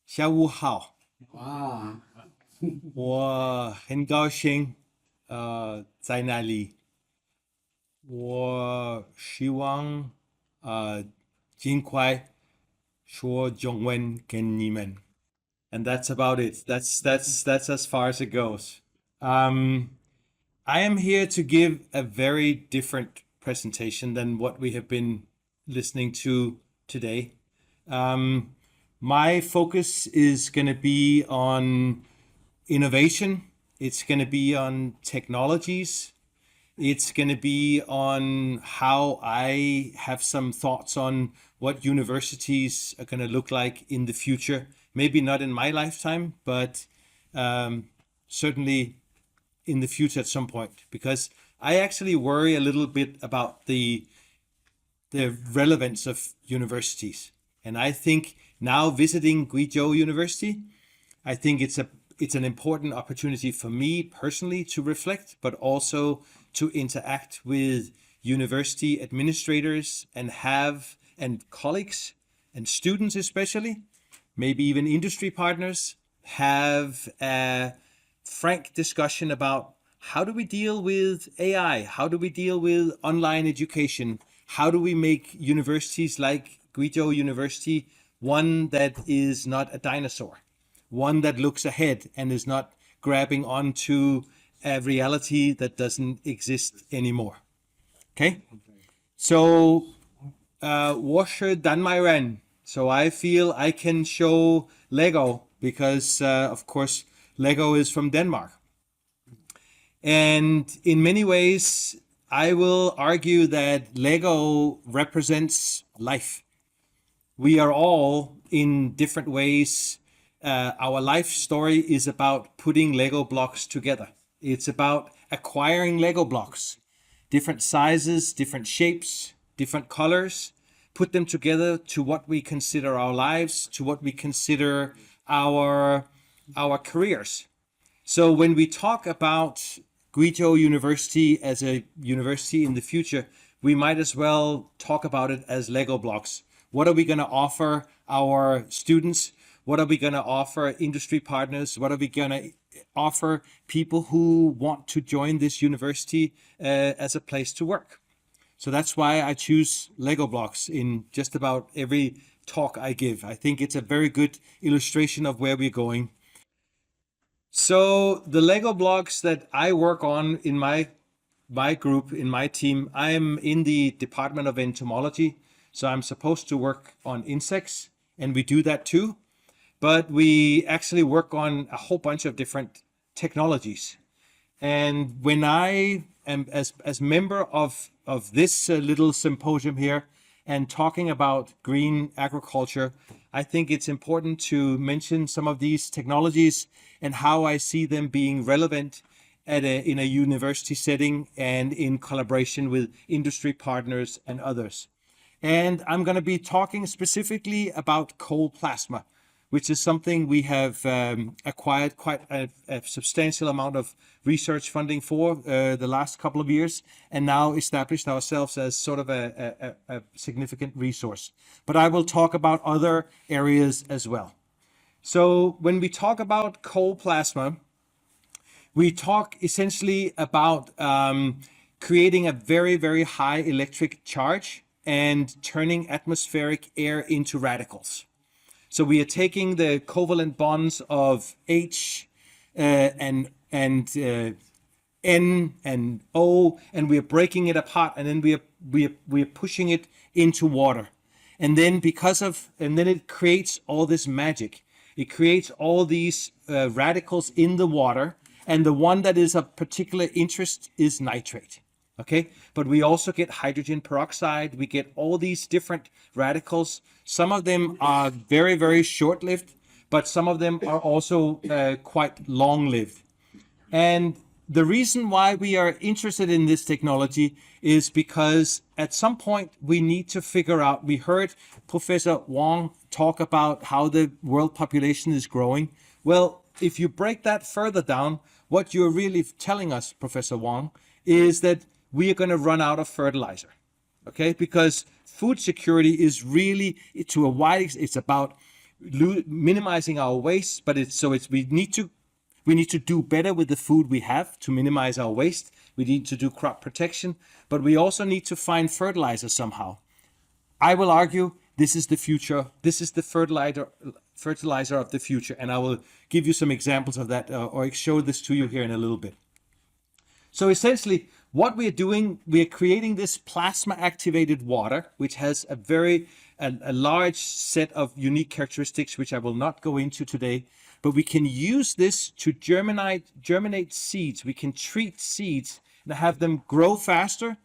下午好，哇，我很高兴，在那里。我希望，尽快说中文跟你们。And that's about it. That's as far as it goes. Um, I am here to give a very different presentation than what we have been listening to today. Um, my focus is going to be on innovation. It's going to be on technologies. It's going to be on how I have some thoughts on what universities are going to look like in the future. Maybe not in my lifetime, but um, certainly in the future at some point. Because I actually worry a little bit about the relevance of universities. And I think now visiting Guizhou University, I think it's an important opportunity for me personally to reflect, but also to interact with university administrators and colleagues and students especially, maybe even industry partners, have a frank discussion about how do we deal with AI? How do we deal with online education? How do we make universities like Guizhou University one that is not a dinosaur, one that looks ahead and is not grabbing onto a reality that doesn't exist anymore? Okay, so 我是丹麦人, so I feel I can show Lego because, of course, Lego is from Denmark. And in many ways, I will argue that Lego represents life. We are all in different ways. Our life story is about putting Lego blocks together. It's about acquiring Lego blocks, different sizes, different shapes, different colors, put them together to what we consider our lives, to what we consider our careers. So when we talk about Guizhou University as a university in the future, we might as well talk about it as Lego blocks. What are we going to offer our students? What are we going to offer industry partners? What are we going to offer people who want to join this university as a place to work? So that's why I choose Lego blocks in just about every talk I give. I think it's a very good illustration of where we're going. So the Lego blocks that I work on in my group, in my team, I'm in the Department of Entomology. So I'm supposed to work on insects, and we do that too. But we actually work on a whole bunch of different technologies. And when I am as member of this little symposium here and talking about green agriculture, I think it's important to mention some of these technologies and how I see them being relevant in a university setting and in collaboration with industry partners and others. And I'm going to be talking specifically about coal plasma, which is something we have acquired quite a substantial amount of research funding for the last couple of years, and now established ourselves as sort of a significant resource. But I will talk about other areas as well. So when we talk about coal plasma, we talk essentially about creating a very, very high electric charge and turning atmospheric air into radicals. So we are taking the covalent bonds of H and N and O, and we are breaking it apart, and then we are pushing it into water, and then and then it creates all this magic. It creates all these radicals in the water, and the one that is of particular interest is nitrate. Okay, but we also get hydrogen peroxide. We get all these different radicals. Some of them are very, very short-lived, but some of them are also quite long-lived. And the reason why we are interested in this technology is because at some point we need to figure out. We heard Professor Wang talk about how the world population is growing. Well, if you break that further down, what you're really telling us, Professor Wang, is that we are going to run out of fertilizer. Okay, because food security is really, to a wide extent, it's about minimizing our waste, but we need to do better with the food we have to minimize our waste. We need to do crop protection, but we also need to find fertilizer somehow. I will argue this is the future. This is the fertilizer of the future, and I will give you some examples of that, or show this to you here in a little bit. So essentially, what we are doing, we are creating this plasma activated water, which has a large set of unique characteristics, which I will not go into today. But we can use this to germinate seeds. We can treat seeds and have them grow faster.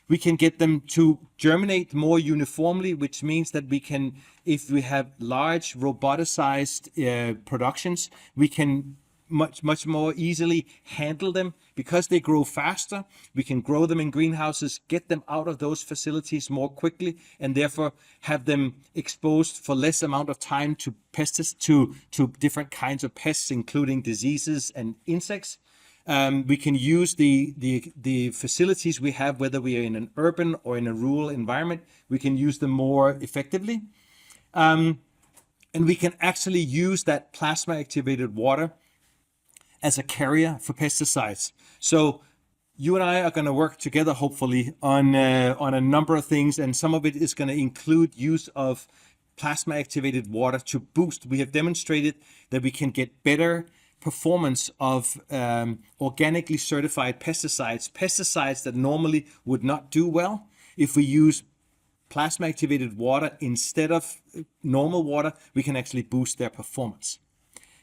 We can get them to germinate more uniformly, which means that we can, if we have large roboticized productions, we can much more easily handle them because they grow faster. We can grow them in greenhouses, get them out of those facilities more quickly, and therefore have them exposed for less amount of time to pests, to different kinds of pests, including diseases and insects. We can use the facilities we have, whether we are in an urban or in a rural environment. We can use them more effectively, and we can actually use that plasma activated water as a carrier for pesticides. So you and I are going to work together, hopefully, on a number of things, and some of it is going to include use of plasma activated water to boost. We have demonstrated that we can get better performance of organically certified pesticides that normally would not do well. If we use plasma activated water instead of normal water, we can actually boost their performance.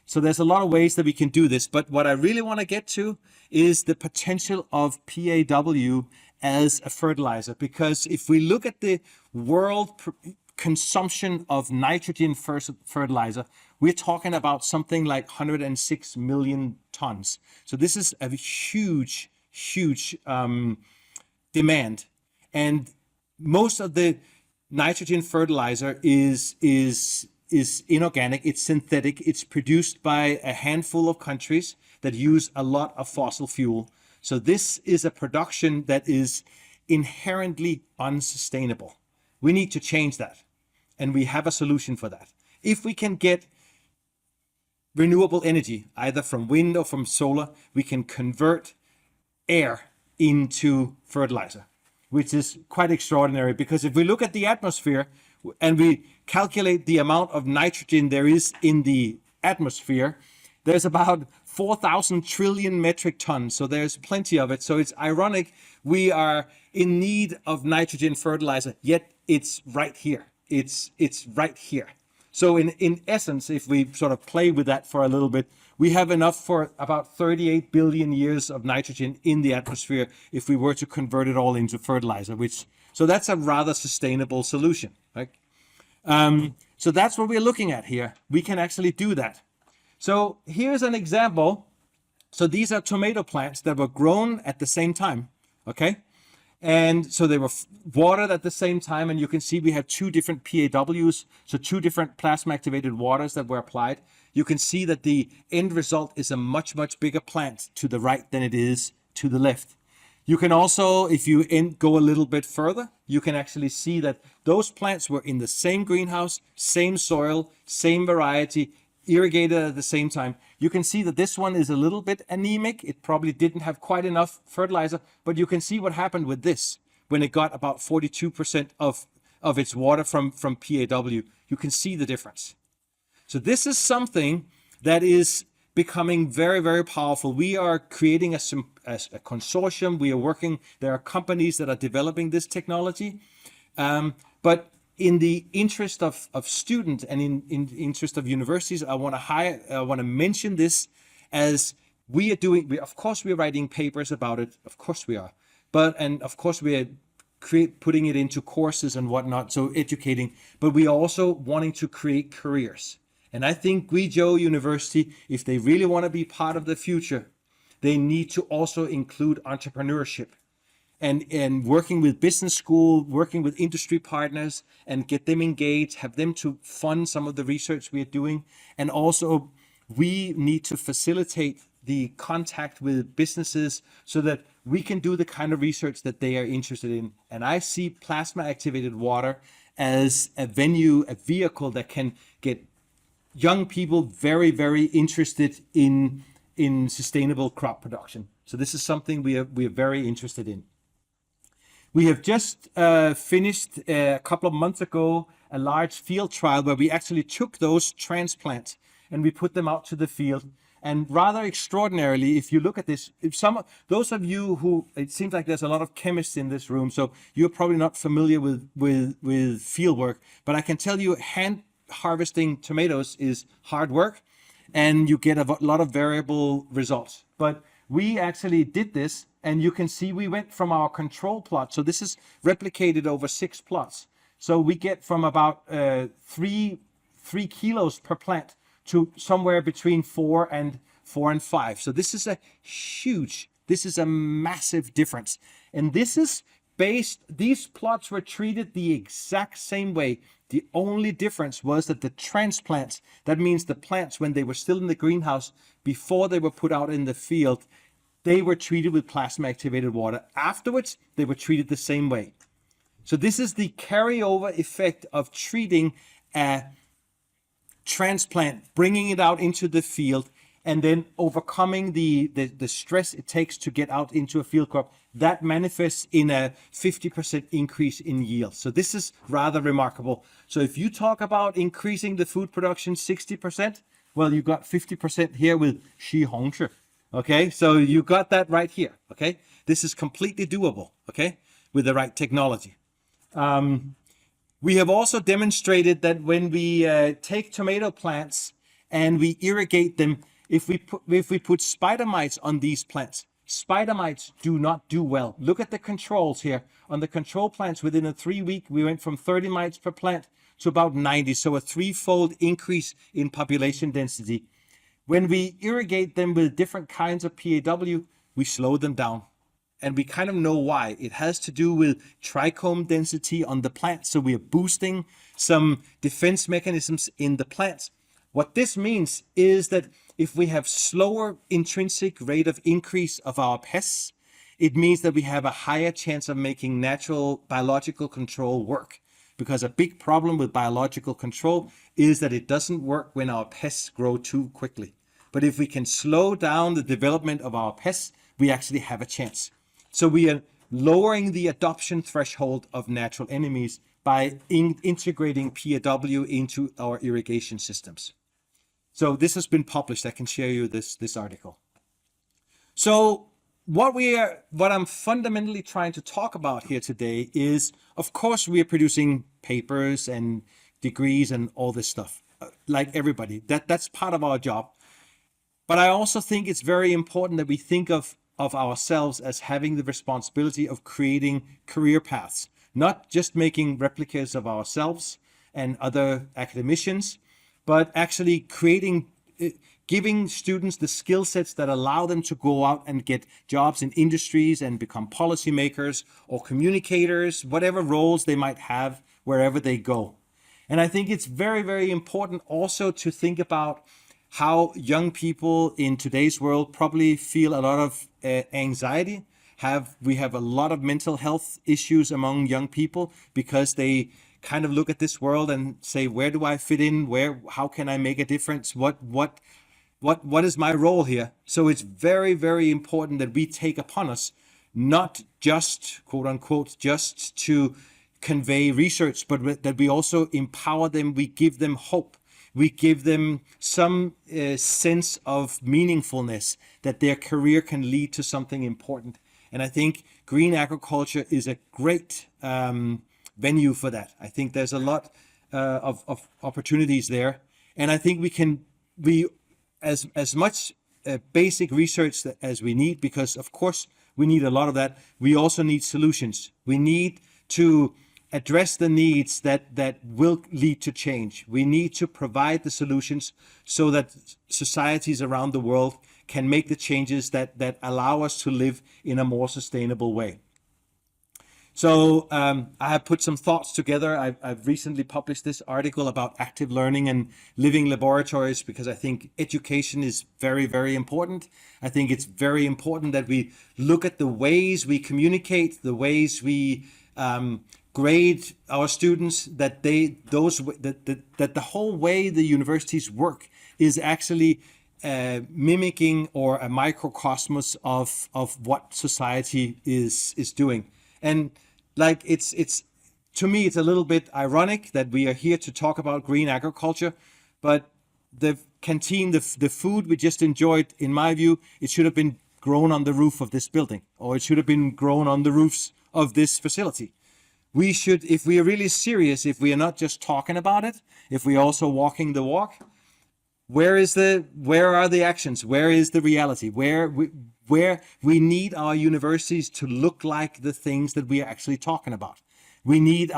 So there's a lot of ways that we can do this, but what I really want to get to is the potential of PAW as a fertilizer, because if we look at the world consumption of nitrogen fertilizer, we're talking about something like 106 million tons. So this is a huge demand, and most of the nitrogen fertilizer is inorganic, it's synthetic, it's produced by a handful of countries that use a lot of fossil fuel. So this is a production that is inherently unsustainable. We need to change that, and we have a solution for that. If we can get renewable energy, either from wind or from solar, we can convert air into fertilizer, which is quite extraordinary, because if we look at the atmosphere and we calculate the amount of nitrogen there is in the atmosphere, there's about 4,000 trillion metric tons. So there's plenty of it. So it's ironic we are in need of nitrogen fertilizer, yet it's right here. It's right here. So in essence, if we sort of play with that for a little bit, we have enough for about 38 billion years of nitrogen in the atmosphere if we were to convert it all into fertilizer, so that's a rather sustainable solution, right? So that's what we're looking at here. We can actually do that. So here's an example. So these are tomato plants that were grown at the same time, okay? And so they were watered at the same time, and you can see we have two different PAWs, so two different plasma activated waters that were applied. You can see that the end result is a much bigger plant to the right than it is to the left. You can also, if you go a little bit further, you can actually see that those plants were in the same greenhouse, same soil, same variety, irrigated at the same time. You can see that this one is a little bit anemic. It probably didn't have quite enough fertilizer, but you can see what happened with this when it got about 42% of its water from PAW. You can see the difference. So this is something that is becoming very powerful. We are creating a consortium. We are working, there are companies that are developing this technology. But in the interest of students and in the interest of universities, I want to mention this as we are doing. Of course, we're writing papers about it. Of course we are. And of course we are putting it into courses and whatnot, so educating. But we are also wanting to create careers. And I think Guizhou University, if they really want to be part of the future, they need to also include entrepreneurship and working with business school, working with industry partners, and get them engaged, have them to fund some of the research we are doing. And also we need to facilitate the contact with businesses so that we can do the kind of research that they are interested in. And I see plasma activated water as a vehicle that can get young people very, very interested in sustainable crop production. So this is something we are very interested in. We have just finished a couple of months ago a large field trial where we actually took those transplants and we put them out to the field. And rather extraordinarily, if you look at this, if those of you who, it seems like there's a lot of chemists in this room, so you're probably not familiar with field work, but I can tell you hand harvesting tomatoes is hard work and you get a lot of variable results. But we actually did this, and you can see we went from our control plot. So this is replicated over 6 plots. So we get from about 3 kilos per plant to somewhere between 4 and 5. So this is a massive difference. And this is these plots were treated the exact same way. The only difference was that the transplants, that means the plants when they were still in the greenhouse, before they were put out in the field, they were treated with plasma activated water. Afterwards, they were treated the same way. So this is the carryover effect of treating a transplant, bringing it out into the field, and then overcoming the stress it takes to get out into a field crop. That manifests in a 50% increase in yield. So this is rather remarkable. So if you talk about increasing the food production 60%, well, you got 50% here with Shi Hongshi. Okay, so you got that right here. Okay, this is completely doable. Okay, with the right technology. We have also demonstrated that when we take tomato plants and we irrigate them, if we put spider mites on these plants, spider mites do not do well. Look at the controls here. On the control plants, within a 3-week, we went from 30 mites per plant to about 90. So a 3-fold increase in population density. When we irrigate them with different kinds of PAW, we slow them down. And we kind of know why. It has to do with trichome density on the plant. So we are boosting some defense mechanisms in the plants. What this means is that if we have slower intrinsic rate of increase of our pests, it means that we have a higher chance of making natural biological control work. Because a big problem with biological control is that it doesn't work when our pests grow too quickly. But if we can slow down the development of our pests, we actually have a chance. So we are lowering the adoption threshold of natural enemies by integrating PAW into our irrigation systems. So this has been published. I can share you this article. So what I'm fundamentally trying to talk about here today is, of course, we are producing papers and degrees and all this stuff, like everybody. That's part of our job. But I also think it's very important that we think of ourselves as having the responsibility of creating career paths, not just making replicas of ourselves and other academicians, but actually giving students the skill sets that allow them to go out and get jobs in industries and become policymakers or communicators, whatever roles they might have wherever they go. And I think it's very, very important also to think about how young people in today's world probably feel a lot of anxiety. We have a lot of mental health issues among young people because they kind of look at this world and say, where do I fit in? How can I make a difference? What is my role here? So it's very, very important that we take upon us, not just, quote unquote, just to convey research, but that we also empower them. We give them hope. We give them some sense of meaningfulness, that their career can lead to something important. And I think green agriculture is a great venue for that. I think there's a lot of opportunities there. And I think we as much basic research as we need, because of course we need a lot of that. We also need solutions. We need to address the needs that will lead to change. We need to provide the solutions so that societies around the world can make the changes that allow us to live in a more sustainable way. So I have put some thoughts together. I've recently published this article about active learning and living laboratories because I think education is very, very important. I think it's very important that we look at the ways we communicate, the ways we grade our students, that that the whole way the universities work is actually mimicking or a microcosmos of what society is doing. And like it's to me it's a little bit ironic that we are here to talk about green agriculture, but the canteen, the food we just enjoyed, in my view, it should have been grown on the roof of this building, or it should have been grown on the roofs of this facility. We should, if we are really serious, if we are not just talking about it, if we are also walking the walk, where are the actions? Where is the reality? Where we need our universities to look like the things that we are actually talking about. We need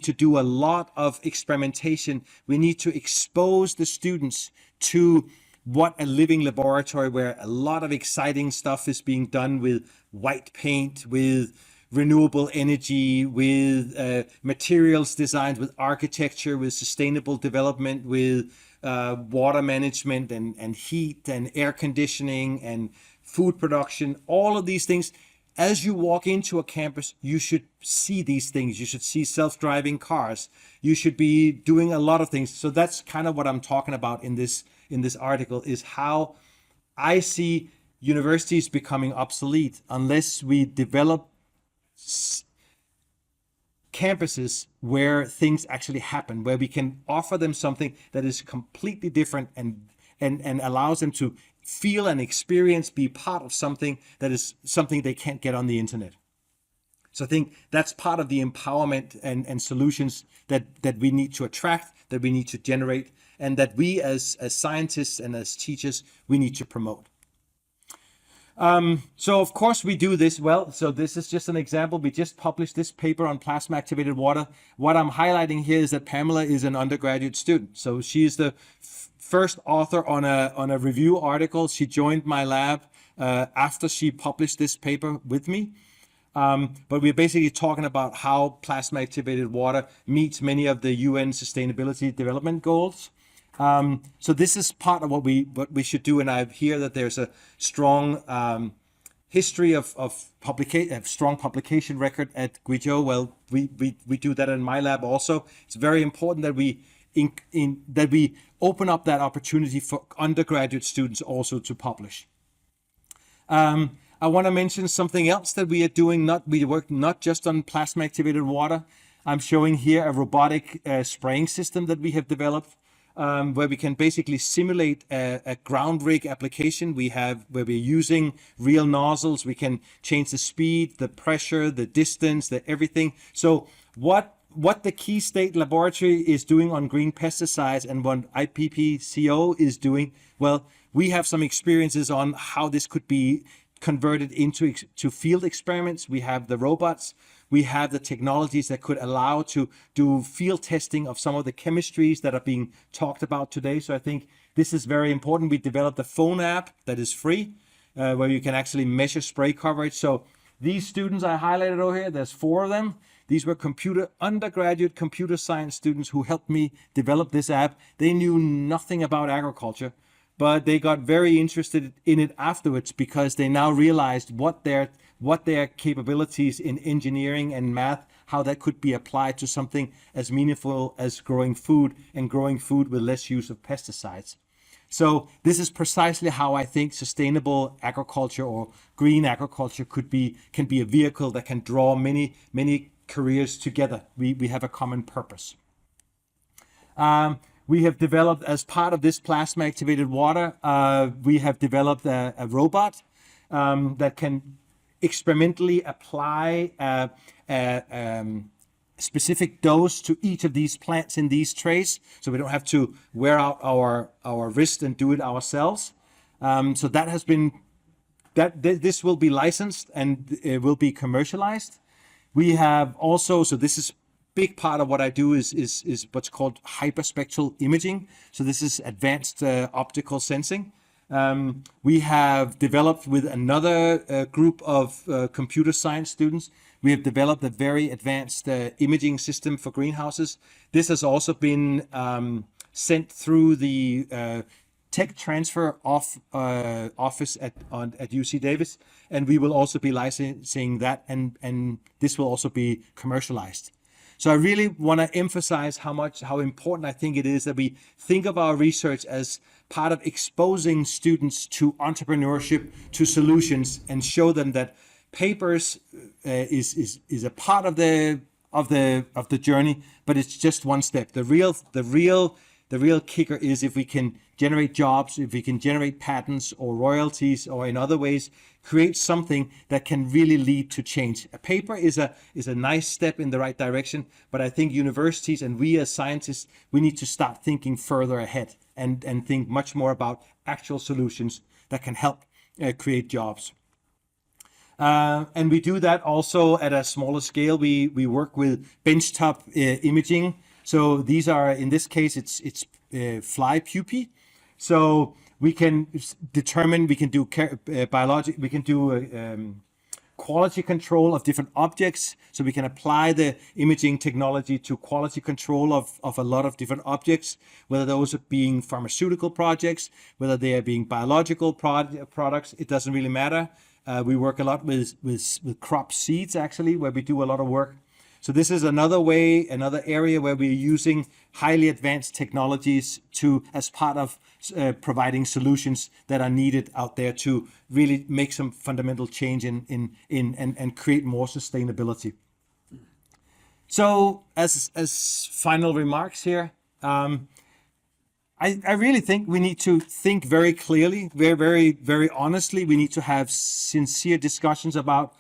to do a lot of experimentation. We need to expose the students to what a living laboratory, where a lot of exciting stuff is being done with white paint, with renewable energy, with materials designed, with architecture, with sustainable development, with water management and heat and air conditioning and food production, all of these things. As you walk into a campus, you should see these things. You should see self-driving cars. You should be doing a lot of things. So that's kind of what I'm talking about in this article, is how I see universities becoming obsolete unless we develop campuses where things actually happen, where we can offer them something that is completely different and allows them to feel and experience, be part of something that is something they can't get on the internet. So I think that's part of the empowerment and solutions that we need to attract, that we need to generate, and that we as scientists and as teachers, we need to promote. So of course we do this well. So this is just an example. We just published this paper on plasma activated water. What I'm highlighting here is that Pamela is an undergraduate student. So she's the first author on a review article. She joined my lab after she published this paper with me. But we're basically talking about how plasma activated water meets many of the UN Sustainability Development Goals. So this is part of what we should do, and I hear that there's a strong history of strong publication record at Guizhou. Well, we do that in my lab also. It's very important that we that we open up that opportunity for undergraduate students also to publish. I want to mention something else that we are doing. We work not just on plasma activated water. I'm showing here a robotic spraying system that we have developed. Where we can basically simulate a ground rig application. Where we're using real nozzles. We can change the speed, the pressure, the distance, the everything. So what the Key State Laboratory is doing on green pesticides and what IPPCO is doing, well, we have some experiences on how this could be converted into field experiments. We have the robots. We have the technologies that could allow to do field testing of some of the chemistries that are being talked about today. So I think this is very important. We developed a phone app that is free, where you can actually measure spray coverage. So these students I highlighted over here, there's 4 of them. These were undergraduate computer science students who helped me develop this app. They knew nothing about agriculture, but they got very interested in it afterwards because they now realized what their capabilities in engineering and math, how that could be applied to something as meaningful as growing food, and growing food with less use of pesticides. So this is precisely how I think sustainable agriculture or green agriculture can be a vehicle that can draw many careers together. We have a common purpose. We have developed, as part of this plasma activated water, we have developed a robot that can experimentally apply a specific dose to each of these plants in these trays, so we don't have to wear out our wrist and do it ourselves. So that has been this will be licensed and it will be commercialized. We have also, so this is big part of what I do is what's called hyperspectral imaging. So this is advanced optical sensing. We have developed with another group of computer science students. We have developed a very advanced imaging system for greenhouses. This has also been sent through the tech transfer office at UC Davis, and we will also be licensing that, and this will also be commercialized. So I really want to emphasize how important I think it is that we think of our research as part of exposing students to entrepreneurship, to solutions, and show them that papers is a part of the journey, but it's just one step. The real kicker is if we can generate jobs, if we can generate patents or royalties, or in other ways create something that can really lead to change. A paper is a nice step in the right direction, but I think universities and we as scientists, we need to start thinking further ahead and think much more about actual solutions that can help create jobs. And we do that also at a smaller scale. We work with benchtop imaging. So these are, in this case, it's fly pupae. So we can determine, we can do quality control of different objects. So we can apply the imaging technology to quality control of a lot of different objects, whether those are being pharmaceutical projects, whether they are being biological products, it doesn't really matter. We work a lot with crop seeds, actually, where we do a lot of work. So this is another area where we're using highly advanced technologies as part of providing solutions that are needed out there to really make some fundamental change and create more sustainability. So as final remarks here, I really think we need to think very clearly, very, very honestly. We need to have sincere discussions about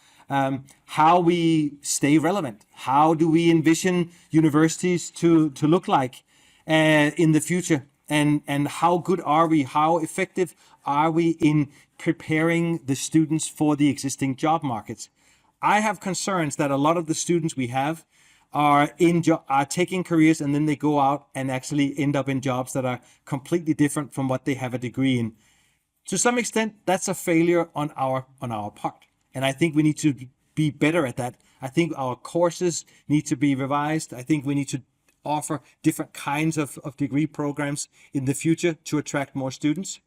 how we stay relevant. How do we envision universities to look like in the future? And how good are we? How effective are we in preparing the students for the existing job markets? I have concerns that a lot of the students we have are taking careers and then they go out and actually end up in jobs that are completely different from what they have a degree in. To some extent, that's a failure on our part. And I think we need to be better at that. I think our courses need to be revised. I think we need to offer different kinds of degree programs in the future to attract more students.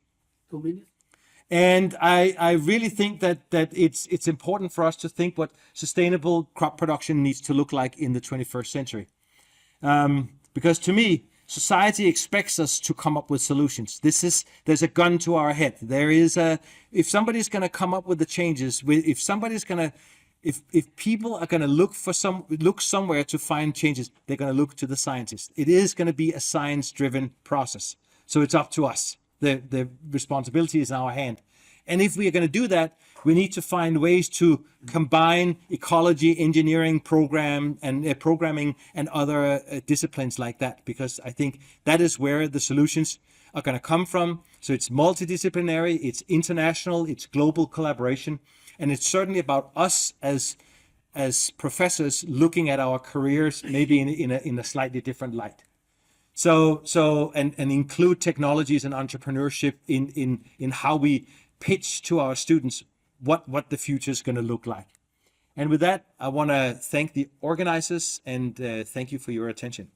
And I really think that it's important for us to think what sustainable crop production needs to look like in the 21st century. Because to me, society expects us to come up with solutions. There's a gun to our head. If somebody's going to come up with the changes, if people are going to look somewhere to find changes, they're going to look to the scientists. It is going to be a science-driven process. So it's up to us. The responsibility is in our hand. And if we are going to do that, we need to find ways to combine ecology, engineering, programming, and other disciplines like that, because I think that is where the solutions are going to come from. So it's multidisciplinary, it's international, it's global collaboration, and it's certainly about us as professors looking at our careers maybe in a slightly different light. So include technologies and entrepreneurship in how we pitch to our students what the future is going to look like. And with that, I want to thank the organizers and thank you for your attention.